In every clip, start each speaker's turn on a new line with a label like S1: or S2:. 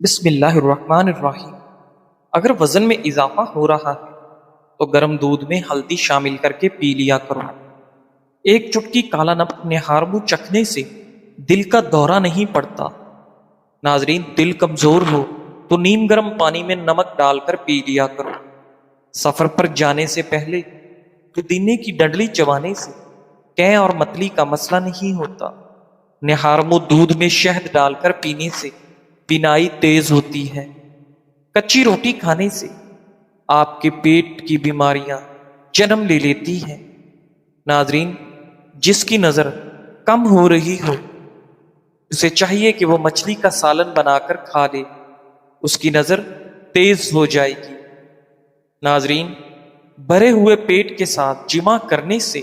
S1: بسم اللہ الرحمن الرحیم۔ اگر وزن میں اضافہ ہو رہا ہے تو گرم دودھ میں ہلدی شامل کر کے پی لیا کرو۔ ایک چٹکی کالا نمک نہارمو چکھنے سے دل کا دورہ نہیں پڑتا۔ ناظرین، دل کمزور ہو تو نیم گرم پانی میں نمک ڈال کر پی لیا کرو۔ سفر پر جانے سے پہلے پودینے کی ڈنڈلی چبانے سے قے اور متلی کا مسئلہ نہیں ہوتا۔ نہارمو دودھ میں شہد ڈال کر پینے سے بینائی تیز ہوتی ہے۔ کچی روٹی کھانے سے آپ کے پیٹ کی بیماریاں جنم لے لیتی ہیں۔ ناظرین، جس کی نظر کم ہو رہی ہو اسے چاہیے کہ وہ مچھلی کا سالن بنا کر کھا لے، اس کی نظر تیز ہو جائے گی۔ ناظرین، بھرے ہوئے پیٹ کے ساتھ جمع کرنے سے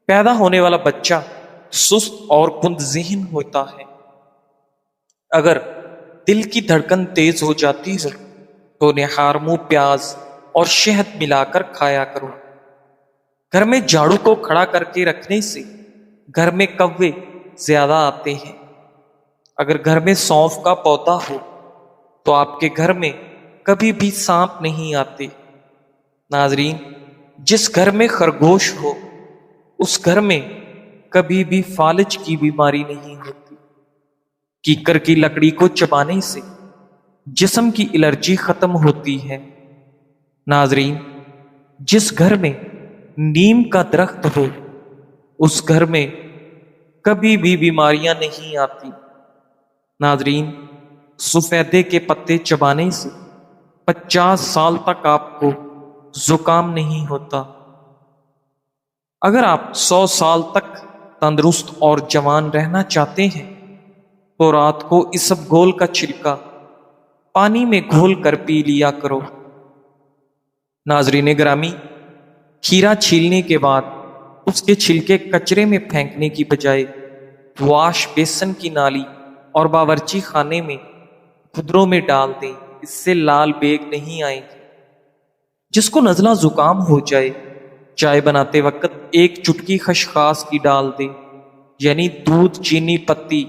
S1: پیدا ہونے والا بچہ سست اور کند ذہن ہوتا ہے۔ اگر دل کی دھڑکن تیز ہو جاتی ہو تو نہارمو پیاز اور شہد ملا کر کھایا کرو۔ گھر میں جھاڑو کو کھڑا کر کے رکھنے سے گھر میں کوے زیادہ آتے ہیں۔ اگر گھر میں سونف کا پودا ہو تو آپ کے گھر میں کبھی بھی سانپ نہیں آتے۔ ناظرین، جس گھر میں خرگوش ہو اس گھر میں کبھی بھی فالج کی بیماری نہیں ہوتی۔ کیکر کی لکڑی کو چبانے سے جسم کی الرجی ختم ہوتی ہے۔ ناظرین، جس گھر میں نیم کا درخت ہو اس گھر میں کبھی بھی بیماریاں نہیں آتی۔ ناظرین، سفیدے کے پتے چبانے سے 50 سال تک آپ کو زکام نہیں ہوتا۔ اگر آپ 100 سال تک تندرست اور جوان رہنا چاہتے ہیں تو رات کو اسب گول کا چھلکا پانی میں گھول کر پی لیا کرو۔ ناظرین گرامی، کھیرا چھیلنے کے بعد اس کے چھلکے کچرے میں پھینکنے کی بجائے واش بیسن کی نالی اور باورچی خانے میں کھدروں میں ڈال دیں، اس سے لال بیگ نہیں آئیں گے۔ جس کو نزلہ زکام ہو جائے چائے بناتے وقت ایک چٹکی خشخاص کی ڈال دیں، یعنی دودھ، چینی، پتی،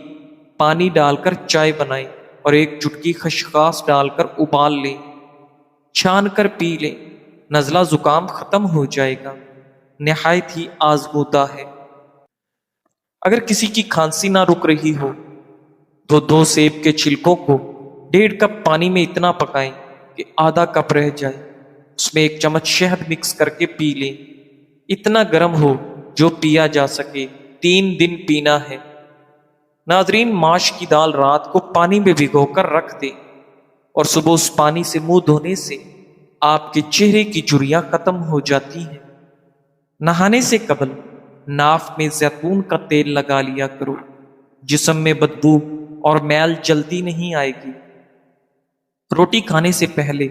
S1: پانی ڈال کر چائے بنائیں اور ایک چٹکی خشخاص ڈال کر ابال لیں، چھان کر پی لیں، نزلہ زکام ختم ہو جائے گا۔ نہایت ہی آزمودہ ہے۔ اگر کسی کی کھانسی نہ رک رہی ہو تو 2 سیب کے چھلکوں کو 1.5 کپ پانی میں اتنا پکائیں کہ آدھا کپ رہ جائے، اس میں 1 چمچ شہد مکس کر کے پی لیں۔ اتنا گرم ہو جو پیا جا سکے، 3 دن پینا ہے۔ ناظرین، ماش کی دال رات کو پانی میں بھگو کر رکھ دیں اور صبح اس پانی سے منہ دھونے سے آپ کے چہرے کی جھریاں ختم ہو جاتی ہیں۔ نہانے سے قبل ناف میں زیتون کا تیل لگا لیا کرو، جسم میں بدبو اور میل جلدی نہیں آئے گی۔ روٹی کھانے سے پہلے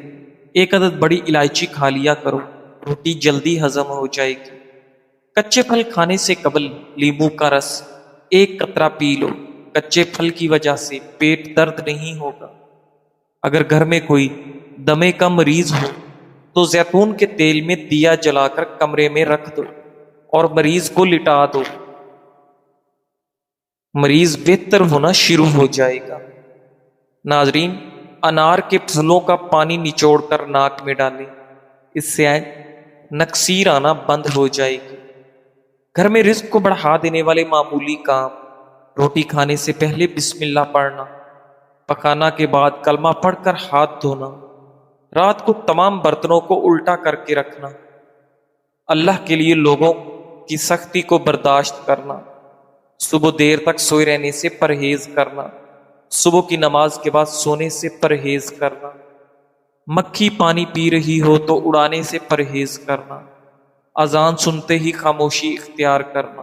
S1: 1 عدد بڑی الائچی کھا لیا کرو، روٹی جلدی ہضم ہو جائے گی۔ کچے پھل کھانے سے قبل لیموں کا رس 1 قطرہ پی لو، کچے پھل کی وجہ سے پیٹ درد نہیں ہوگا۔ اگر گھر میں کوئی دمے کا مریض ہو تو زیتون کے تیل میں دیا جلا کر کمرے میں رکھ دو اور مریض کو لٹا دو، مریض بہتر ہونا شروع ہو جائے گا۔ ناظرین، انار کے پھلوں کا پانی نچوڑ کر ناک میں ڈالیں، اس سے نکسیر آنا بند ہو جائے گی۔ گھر میں رزق کو بڑھا دینے والے معمولی کام: روٹی کھانے سے پہلے بسم اللہ پڑھنا، پکانا کے بعد کلمہ پڑھ کر ہاتھ دھونا، رات کو تمام برتنوں کو الٹا کر کے رکھنا، اللہ کے لیے لوگوں کی سختی کو برداشت کرنا، صبح دیر تک سوئے رہنے سے پرہیز کرنا، صبح کی نماز کے بعد سونے سے پرہیز کرنا، مکھی پانی پی رہی ہو تو اڑانے سے پرہیز کرنا، اذان سنتے ہی خاموشی اختیار کرنا،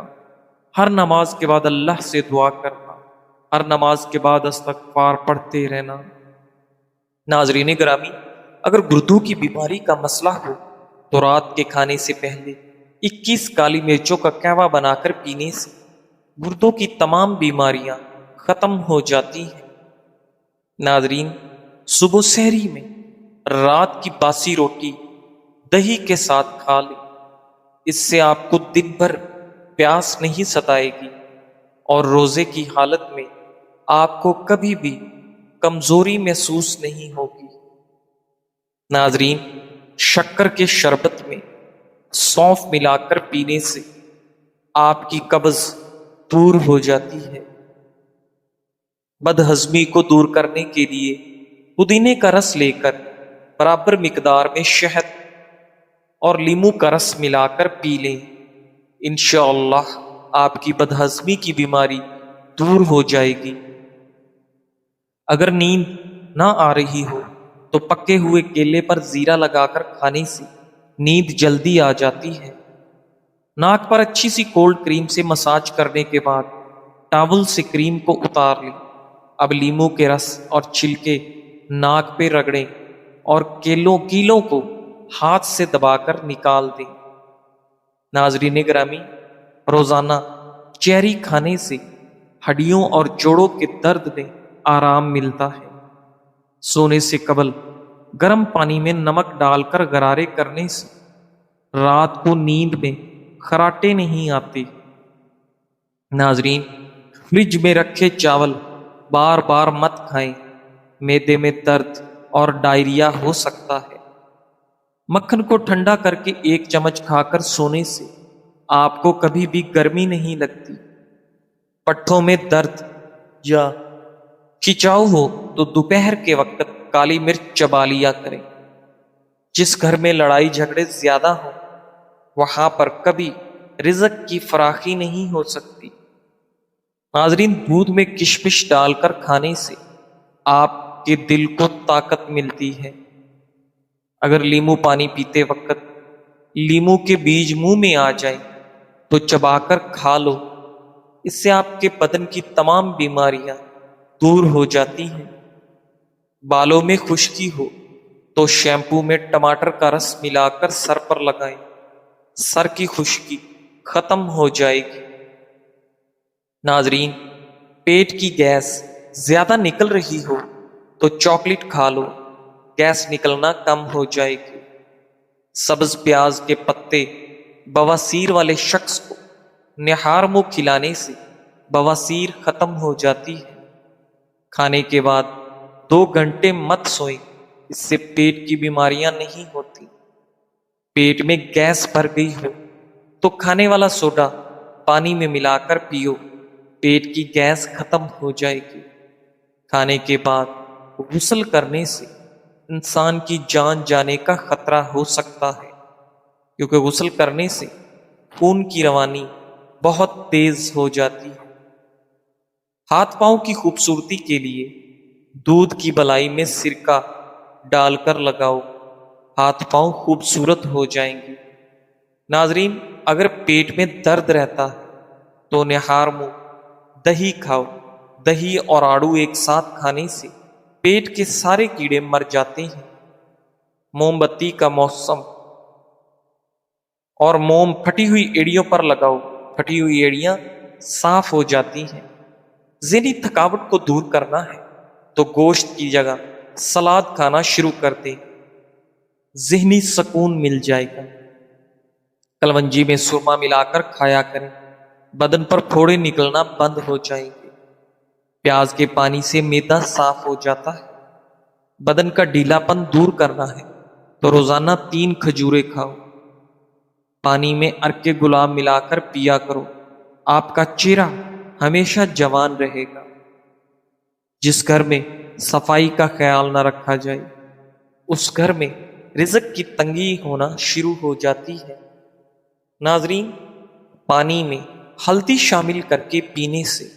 S1: ہر نماز کے بعد اللہ سے دعا کرنا، ہر نماز کے بعد استغفار پڑھتے رہنا۔ ناظرین گرامی، اگر گردوں کی بیماری کا مسئلہ ہو تو رات کے کھانے سے پہلے 21 کالی مرچوں کا قہوہ بنا کر پینے سے گردوں کی تمام بیماریاں ختم ہو جاتی ہیں۔ ناظرین، صبح سحری میں رات کی باسی روٹی دہی کے ساتھ کھا لیں، اس سے آپ کو دن بھر پیاس نہیں ستائے گی اور روزے کی حالت میں آپ کو کبھی بھی کمزوری محسوس نہیں ہوگی۔ ناظرین، شکر کے شربت میں سونف ملا کر پینے سے آپ کی قبض دور ہو جاتی ہے۔ بد ہضمی کو دور کرنے کے لیے پودینے کا رس لے کر برابر مقدار میں شہد اور لیمو کا رس ملا کر پی لیں، انشاءاللہ آپ کی بد ہضمی کی بیماری دور ہو جائے گی۔ اگر نیند نہ آ رہی ہو تو پکے ہوئے کیلے پر زیرہ لگا کر کھانے سے نیند جلدی آ جاتی ہے۔ ناک پر اچھی سی کولڈ کریم سے مساج کرنے کے بعد ٹاول سے کریم کو اتار لیں۔ اب لیمو کے رس اور چھلکے ناک پہ رگڑیں اور کیلوں کو ہاتھ سے دبا کر نکال دیں۔ ناظرین گرامی، روزانہ چیری کھانے سے ہڈیوں اور جوڑوں کے درد میں آرام ملتا ہے۔ سونے سے قبل گرم پانی میں نمک ڈال کر غرارے کرنے سے رات کو نیند میں خراٹے نہیں آتے۔ ناظرین، فریج میں رکھے چاول بار بار مت کھائیں، معدے میں درد اور ڈائریا ہو سکتا ہے۔ مکھن کو ٹھنڈا کر کے 1 چمچ کھا کر سونے سے آپ کو کبھی بھی گرمی نہیں لگتی۔ پٹھوں میں درد یا کھچاؤ ہو تو دوپہر کے وقت کالی مرچ چبا لیا کریں۔ جس گھر میں لڑائی جھگڑے زیادہ ہوں وہاں پر کبھی رزق کی فراخی نہیں ہو سکتی۔ ناظرین، دودھ میں کشمش ڈال کر کھانے سے آپ کے دل کو طاقت ملتی ہے۔ اگر لیمو پانی پیتے وقت لیمو کے بیج منہ میں آ جائیں تو چبا کر کھا لو، اس سے آپ کے بدن کی تمام بیماریاں دور ہو جاتی ہیں۔ بالوں میں خشکی ہو تو شیمپو میں ٹماٹر کا رس ملا کر سر پر لگائیں، سر کی خشکی ختم ہو جائے گی۔ ناظرین، پیٹ کی گیس زیادہ نکل رہی ہو تو چاکلیٹ کھا لو، گیس نکلنا کم ہو جائے گی۔ سبز پیاز کے پتے بواسیر والے شخص کو نہار منہ کھلانے سے بواسیر ختم ہو جاتی ہے۔ کھانے کے بعد 2 گھنٹے مت سوئیں، اس سے پیٹ کی بیماریاں نہیں ہوتی۔ پیٹ میں گیس بھر گئی ہو تو کھانے والا سوڈا پانی میں ملا کر پیو، پیٹ کی گیس ختم ہو جائے گی۔ کھانے کے بعد غسل کرنے سے انسان کی جان جانے کا خطرہ ہو سکتا ہے، کیونکہ غسل کرنے سے خون کی روانی بہت تیز ہو جاتی ہے۔ ہاتھ پاؤں کی خوبصورتی کے لیے دودھ کی بلائی میں سرکہ ڈال کر لگاؤ، ہاتھ پاؤں خوبصورت ہو جائیں گے۔ ناظرین، اگر پیٹ میں درد رہتا ہے تو نہار منہ دہی کھاؤ۔ دہی اور آڑو ایک ساتھ کھانے سے پیٹ کے سارے کیڑے مر جاتے ہیں۔ موم بتی کا موسم اور موم پھٹی ہوئی ایڑیوں پر لگاؤ، پھٹی ہوئی ایڑیاں صاف ہو جاتی ہیں۔ ذہنی تھکاوٹ کو دور کرنا ہے تو گوشت کی جگہ سلاد کھانا شروع کر دیں، ذہنی سکون مل جائے گا۔ کلونجی میں سرما ملا کر کھایا کریں، بدن پر پھوڑے نکلنا بند ہو جائیں گے۔ پیاز کے پانی سے معدہ صاف ہو جاتا ہے۔ بدن کا ڈھیلا پن دور کرنا ہے تو روزانہ 3 کھجوریں کھاؤ۔ پانی میں عرق گلاب ملا کر پیا کرو، آپ کا چہرہ ہمیشہ جوان رہے گا۔ جس گھر میں صفائی کا خیال نہ رکھا جائے اس گھر میں رزق کی تنگی ہونا شروع ہو جاتی ہے۔ ناظرین، پانی میں ہلدی شامل کر کے پینے سے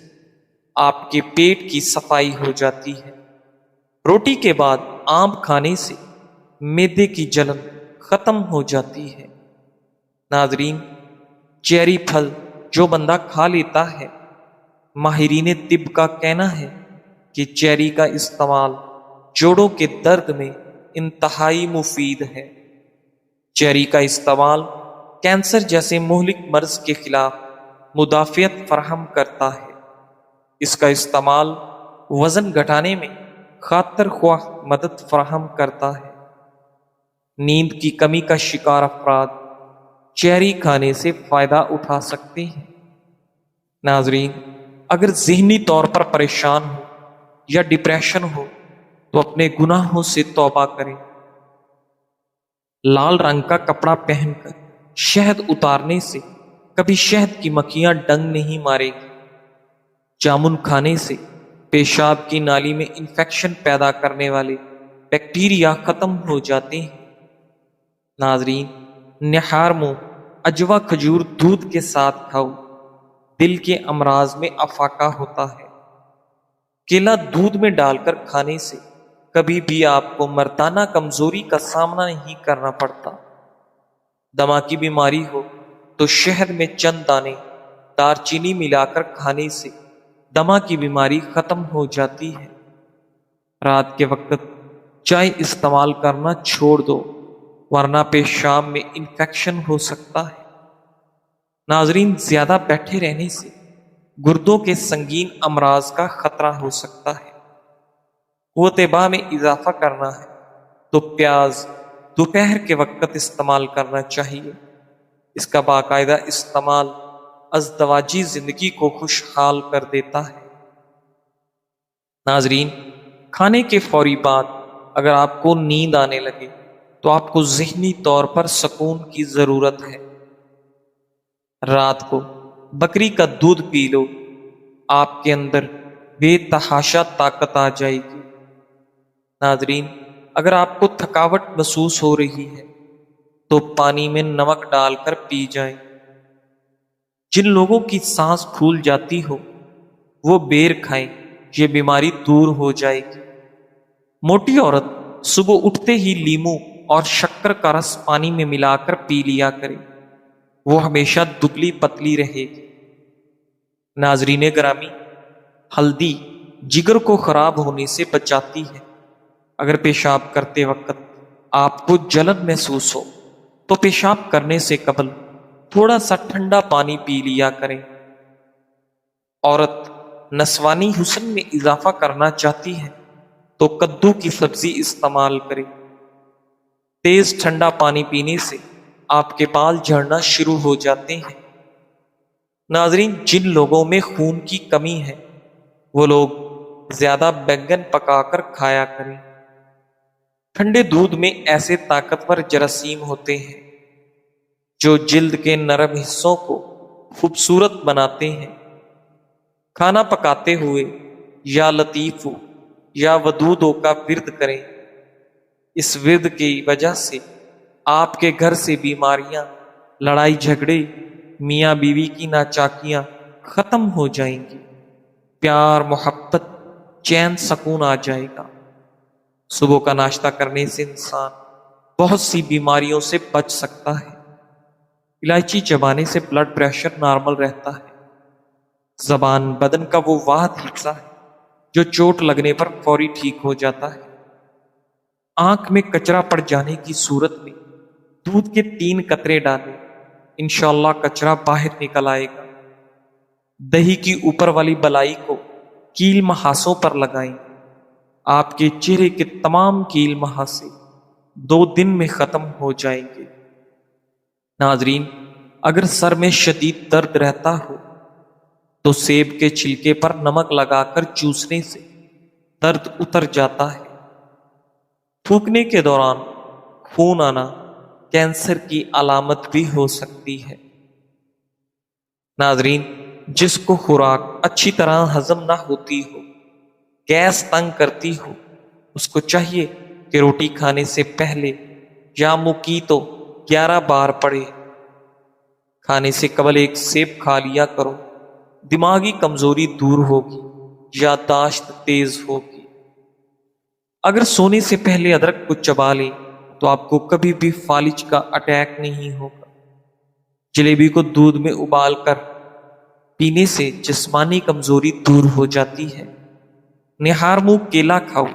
S1: آپ کے پیٹ کی صفائی ہو جاتی ہے۔ روٹی کے بعد آم کھانے سے معدے کی جلن ختم ہو جاتی ہے۔ ناظرین، چیری پھل جو بندہ کھا لیتا ہے، ماہرین طب کا کہنا ہے کہ چیری کا استعمال جوڑوں کے درد میں انتہائی مفید ہے۔ چیری کا استعمال کینسر جیسے مہلک مرض کے خلاف مدافعت فراہم کرتا ہے۔ اس کا استعمال وزن گھٹانے میں خاطر خواہ مدد فراہم کرتا ہے۔ نیند کی کمی کا شکار افراد چیری کھانے سے فائدہ اٹھا سکتے ہیں۔ ناظرین، اگر ذہنی طور پر پریشان ہو یا ڈپریشن ہو تو اپنے گناہوں سے توبہ کریں۔ لال رنگ کا کپڑا پہن کر شہد اتارنے سے کبھی شہد کی مکھیاں ڈنگ نہیں مارے گی۔ جامن کھانے سے پیشاب کی نالی میں انفیکشن پیدا کرنے والے بیکٹیریا ختم ہو جاتے ہیں۔ ناظرین، نہار منہ اجوا کھجور دودھ کے ساتھ کھاؤ، دل کے امراض میں افاقہ ہوتا ہے۔ کیلا دودھ میں ڈال کر کھانے سے کبھی بھی آپ کو مردانہ کمزوری کا سامنا نہیں کرنا پڑتا۔ دمہ کی بیماری ہو تو شہد میں چند دانے دار چینی ملا کر کھانے سے دمہ کی بیماری ختم ہو جاتی ہے۔ رات کے وقت چائے استعمال کرنا چھوڑ دو، ورنہ پیشاب میں انفیکشن ہو سکتا ہے۔ ناظرین، زیادہ بیٹھے رہنے سے گردوں کے سنگین امراض کا خطرہ ہو سکتا ہے۔ قوت باہ میں اضافہ کرنا ہے تو پیاز دوپہر کے وقت استعمال کرنا چاہیے۔ اس کا باقاعدہ استعمال ازدواجی زندگی کو خوشحال کر دیتا ہے۔ ناظرین، کھانے کے فوری بعد اگر آپ کو نیند آنے لگے تو آپ کو ذہنی طور پر سکون کی ضرورت ہے۔ رات کو بکری کا دودھ پی لو، آپ کے اندر بے تحاشا طاقت آ جائے گی۔ ناظرین، اگر آپ کو تھکاوٹ محسوس ہو رہی ہے تو پانی میں نمک ڈال کر پی جائیں۔ جن لوگوں کی سانس پھول جاتی ہو وہ بیر کھائیں، یہ بیماری دور ہو جائے گی۔ موٹی عورت صبح اٹھتے ہی لیموں اور شکر کا رس پانی میں ملا کر پی لیا کرے، وہ ہمیشہ دبلی پتلی رہے گی۔ ناظرین گرامی، ہلدی جگر کو خراب ہونے سے بچاتی ہے۔ اگر پیشاب کرتے وقت آپ کو جلن محسوس ہو تو پیشاب کرنے سے قبل تھوڑا سا ٹھنڈا پانی پی لیا کریں۔ عورت نسوانی حسن میں اضافہ کرنا چاہتی ہے تو کدو کی سبزی استعمال کرے۔ تیز ٹھنڈا پانی پینے سے آپ کے بال جھڑنا شروع ہو جاتے ہیں۔ ناظرین، جن لوگوں میں خون کی کمی ہے وہ لوگ زیادہ بینگن پکا کر کھایا کریں۔ ٹھنڈے دودھ میں ایسے طاقتور جراثیم ہوتے ہیں جو جلد کے نرم حصوں کو خوبصورت بناتے ہیں۔ کھانا پکاتے ہوئے یا لطیف ہو یا ودود ہو کا ورد کریں۔ اس ورد کی وجہ سے آپ کے گھر سے بیماریاں، لڑائی جھگڑے، میاں بیوی کی ناچاکیاں ختم ہو جائیں گی۔ پیار، محبت، چین، سکون آ جائے گا۔ صبح کا ناشتہ کرنے سے انسان بہت سی بیماریوں سے بچ سکتا ہے۔ الائچی چبانے سے بلڈ پریشر نارمل رہتا ہے۔ زبان بدن کا وہ واحد حصہ ہے جو چوٹ لگنے پر فوری ٹھیک ہو جاتا ہے۔ آنکھ میں کچرا پڑ جانے کی صورت میں دودھ کے 3 قطرے ڈالیں، انشاءاللہ کچرا باہر نکل آئے گا۔ دہی کی اوپر والی بلائی کو کیل محاسوں پر لگائیں، آپ کے چہرے کے تمام کیل محاسے 2 دن میں ختم ہو جائیں گے۔ ناظرین، اگر سر میں شدید درد رہتا ہو تو سیب کے چھلکے پر نمک لگا کر چوسنے سے درد اتر جاتا ہے۔ تھوکنے کے دوران خون آنا کینسر کی علامت بھی ہو سکتی ہے۔ ناظرین، جس کو خوراک اچھی طرح ہضم نہ ہوتی ہو، گیس تنگ کرتی ہو، اس کو چاہیے کہ روٹی کھانے سے پہلے یا مکی تو 11 بار پڑھے۔ کھانے سے قبل 1 سیب کھا لیا کرو، دماغی کمزوری دور ہوگی، یادداشت تیز ہوگی۔ اگر سونے سے پہلے ادرک کو چبا لیں تو آپ کو کبھی بھی فالج کا اٹیک نہیں ہوگا۔ جلیبی کو دودھ میں ابال کر پینے سے جسمانی کمزوری دور ہو جاتی ہے۔ نہار منہ کیلا کھاؤ،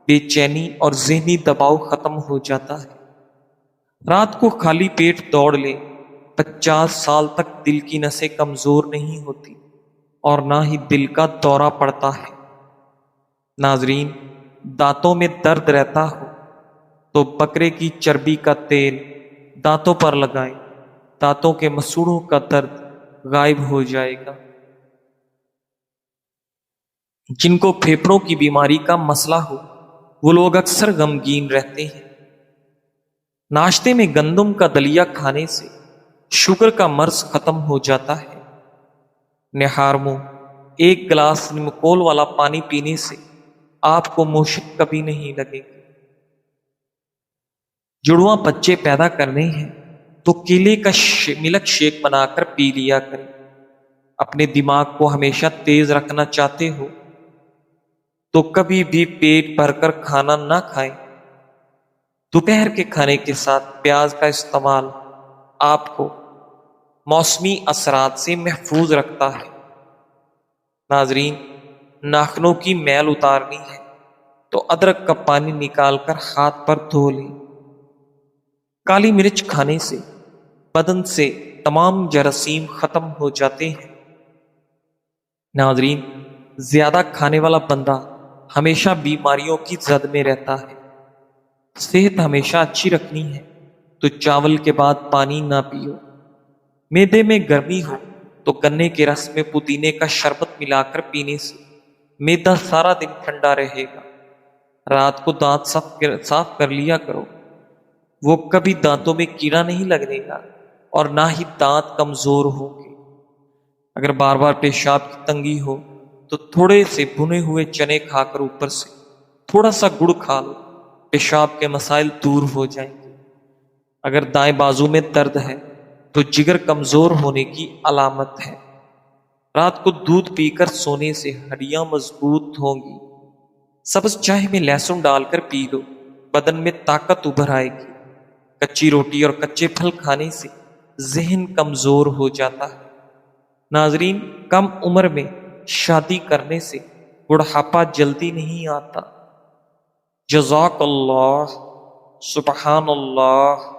S1: بے چینی اور ذہنی دباؤ ختم ہو جاتا ہے۔ رات کو خالی پیٹ دوڑ لیں، 50 سال تک دل کی نسیں کمزور نہیں ہوتی اور نہ ہی دل کا دورہ پڑتا ہے۔ ناظرین، دانتوں میں درد رہتا ہو تو بکرے کی چربی کا تیل دانتوں پر لگائیں، دانتوں کے مسوڑوں کا درد غائب ہو جائے گا۔ جن کو پھیپھڑوں کی بیماری کا مسئلہ ہو وہ لوگ اکثر غمگین رہتے ہیں۔ ناشتے میں گندم کا دلیا کھانے سے شوگر کا مرض ختم ہو جاتا ہے۔ نہار منہ ایک گلاس نمکول والا پانی پینے سے آپ کو مشک کبھی نہیں لگے گی۔ جڑواں بچے پیدا کرنے ہیں تو کیلے کا ملک شیک بنا کر پی لیا کریں۔ اپنے دماغ کو ہمیشہ تیز رکھنا چاہتے ہو تو کبھی بھی پیٹ بھر کر کھانا نہ کھائیں۔ دوپہر کے کھانے کے ساتھ پیاز کا استعمال آپ کو موسمی اثرات سے محفوظ رکھتا ہے۔ ناظرین، ناخنوں کی میل اتارنی ہے تو ادرک کا پانی نکال کر ہاتھ پر دھو لیں۔ کالی مرچ کھانے سے بدن سے تمام جراثیم ختم ہو جاتے ہیں۔ ناظرین، زیادہ کھانے والا بندہ ہمیشہ بیماریوں کی زد میں رہتا ہے۔ صحت ہمیشہ اچھی رکھنی ہے تو چاول کے بعد پانی نہ پیو۔ معدے میں گرمی ہو تو گنے کے رس میں پودینے کا شربت ملا کر پینے سے معدہ سارا دن ٹھنڈا رہے گا۔ رات کو دانت صاف کر لیا کرو، وہ کبھی دانتوں میں کیڑا نہیں لگنے گا اور نہ ہی دانت کمزور ہوں گے۔ اگر بار بار پیشاب کی تنگی ہو تو تھوڑے سے بھنے ہوئے چنے کھا کر اوپر سے تھوڑا سا گڑ کھا لو، پیشاب کے مسائل دور ہو جائیں گے۔ اگر دائیں بازو میں درد ہے تو جگر کمزور ہونے کی علامت ہے۔ رات کو دودھ پی کر سونے سے ہڈیاں مضبوط ہوں گی۔ سبز چائے میں لہسن ڈال کر پی لو، بدن میں طاقت ابھر آئے گی۔ کچی روٹی اور کچے پھل کھانے سے ذہن کمزور ہو جاتا ہے۔ ناظرین، کم عمر میں شادی کرنے سے بڑھاپا جلدی نہیں آتا۔ جزاک اللہ، سبحان اللہ۔